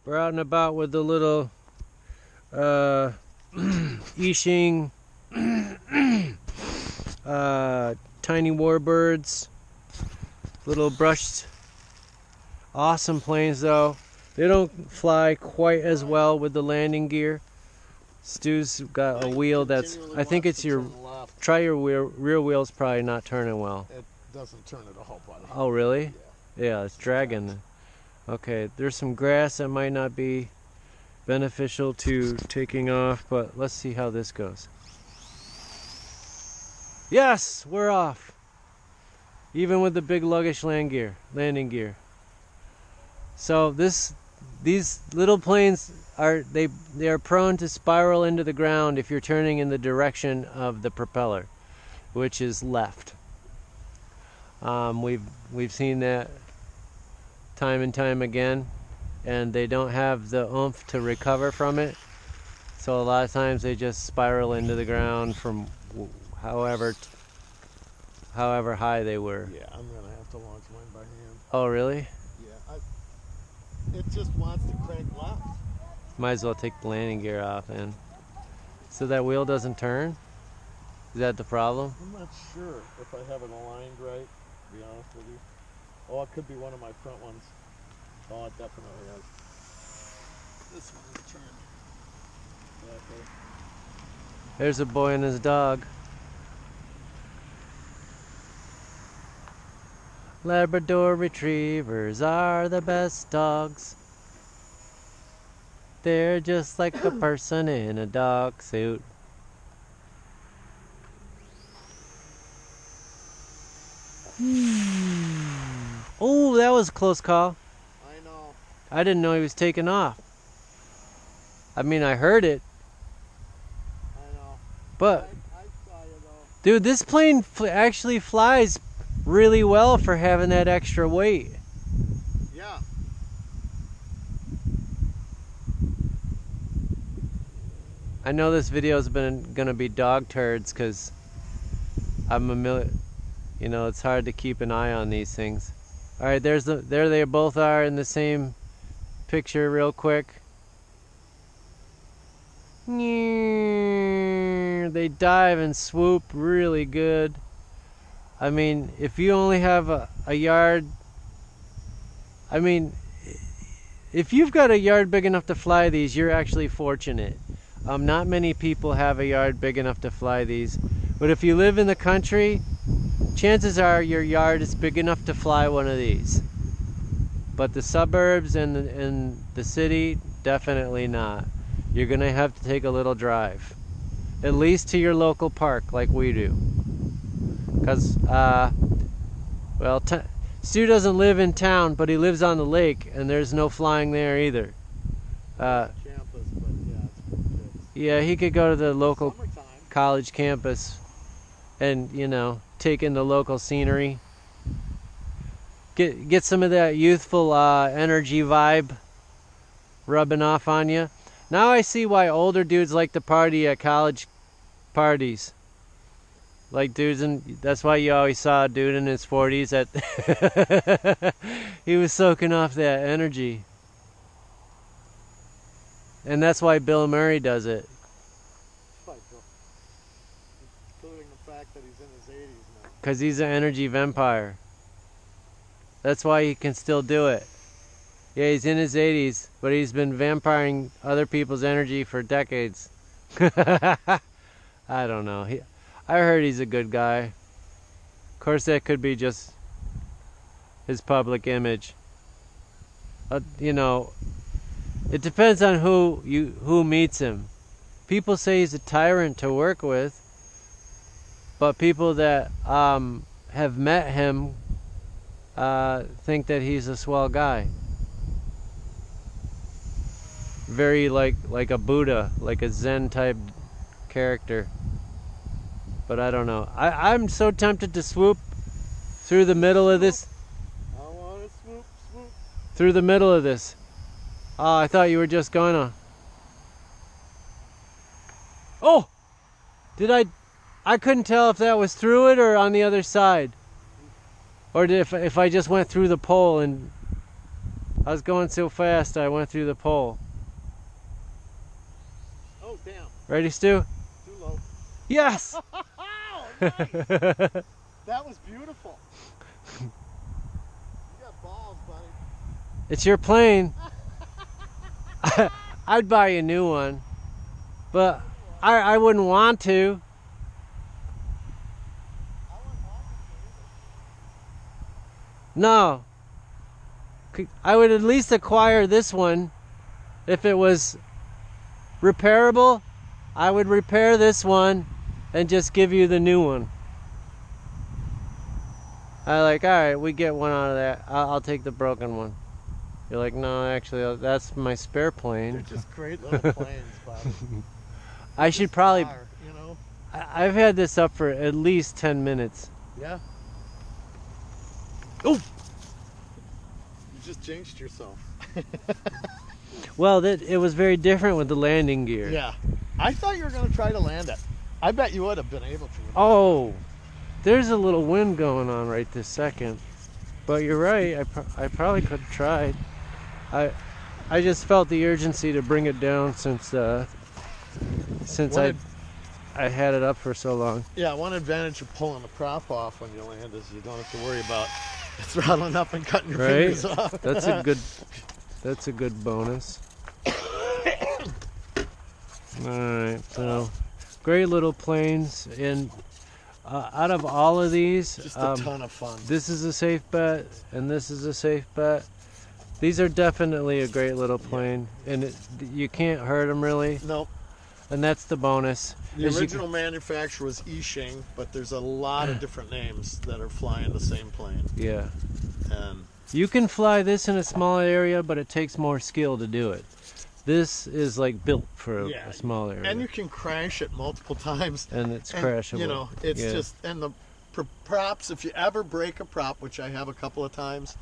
We're out and about with the little Eachine tiny warbirds. Little brushed, awesome planes though. They don't fly quite as well with the landing gear. Stu's got a wheel that's, I think it's your, try your rear wheel's probably not turning well. It doesn't turn at all, buddy. Oh really? Yeah, yeah, it's dragging. Okay, there's some grass that might not be beneficial to taking off, but let's see how this goes. Yes, we're off. Even with the big luggage landing gear. So these little planes are they are prone to spiral into the ground if you're turning in the direction of the propeller, which is left. We've seen that time and time again, and they don't have the oomph to recover from it. So a lot of times they just spiral into the ground from however high they were. Yeah, I'm gonna have to launch mine by hand. Oh really? Yeah, it just wants to crank left. Might as well take the landing gear off then. So that wheel doesn't turn? Is that the problem? I'm not sure if I have it aligned right, to be honest with you. Oh, it could be one of my front ones. Oh, it definitely is. This one is turned. Yeah, okay. There's a boy and his dog. Labrador retrievers are the best dogs. They're just like a person in a dog suit. Oh, that was a close call. I know. I didn't know he was taking off. I mean, I heard it. I know. But, I saw you though. dude, this plane actually flies really well for having that extra weight. Yeah. I know this video's gonna be dog turds because you know, it's hard to keep an eye on these things. All right, there they both are in the same picture real quick. They dive and swoop really good. I mean, if you only have a yard, I mean, if you've got a yard big enough to fly these, you're actually fortunate. Not many people have a yard big enough to fly these, but if you live in the country, chances are your yard is big enough to fly one of these. But the suburbs and the city, definitely not. You're gonna have to take a little drive, at least to your local park like we do. Because, well, Stu doesn't live in town, but he lives on the lake, and there's no flying there either. Campus, but yeah, it's pretty good. Yeah, he could go to the local Summertime. college campus and, you know, take in the local scenery. Get some of that youthful energy vibe rubbing off on you. Now I see why older dudes like to party at college parties. Like dudes, that's why you always saw a dude in his 40s that he was soaking off that energy. And that's why Bill Murray does it. Including the fact that he's in his 80s now. Because he's an energy vampire. That's why he can still do it. Yeah, he's in his 80s, but he's been vampiring other people's energy for decades. I don't know. I heard he's a good guy. Of course, that could be just his public image. You know, it depends on who meets him. People say he's a tyrant to work with, but people that have met him think that he's a swell guy. Very like a Buddha, like a Zen type character. But I don't know. I'm so tempted to swoop through the middle of this. I want to swoop. Through the middle of this. Oh, I thought you were just going to. Oh! I couldn't tell if that was through it or on the other side. Or if I just went through the pole and I was going so fast I went through the pole. Oh, damn. Ready, Stu? Too low. Yes! Oh, nice. That was beautiful. You got balls, buddy. It's your plane. I'd buy you a new one, but I wouldn't want to. I wouldn't want to. No. I would at least acquire this one. If it was repairable, I would repair this one and just give you the new one. Alright, we get one out of that. I'll take the broken one. You're like, no, actually, that's my spare plane. They're just great little planes, Bobby. I should probably... You know? I've had this up for at least 10 minutes. Yeah. Oh! You just jinxed yourself. Well, it was very different with the landing gear. Yeah. I thought you were going to try to land it. I bet you would have been able to. Oh! There's a little wind going on right this second. But you're right, I probably could have tried. I just felt the urgency to bring it down since I had it up for so long. Yeah, one advantage of pulling the prop off when you land is you don't have to worry about throttling up and cutting your fingers off. That's a good bonus. Alright, so great little planes, and out of all of these, just a ton of fun. This is a safe bet, and this is a safe bet. These are definitely a great little plane, and you can't hurt them really. Nope. And that's the bonus. The original manufacturer was Eachine, but there's a lot of different names that are flying the same plane. Yeah. And you can fly this in a small area, but it takes more skill to do it. This is like built for a small area. And you can crash it multiple times. And it's crashable. You know, it's just, and the props, if you ever break a prop, which I have a couple of times,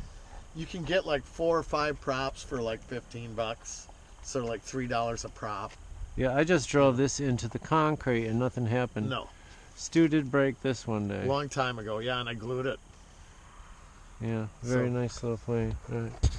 you can get like 4 or 5 props for like $15. So like $3 a prop. Yeah, I just drove this into the concrete and nothing happened. No. Stu did break this one day. Long time ago, yeah, and I glued it. Yeah, very nice little plane. All right.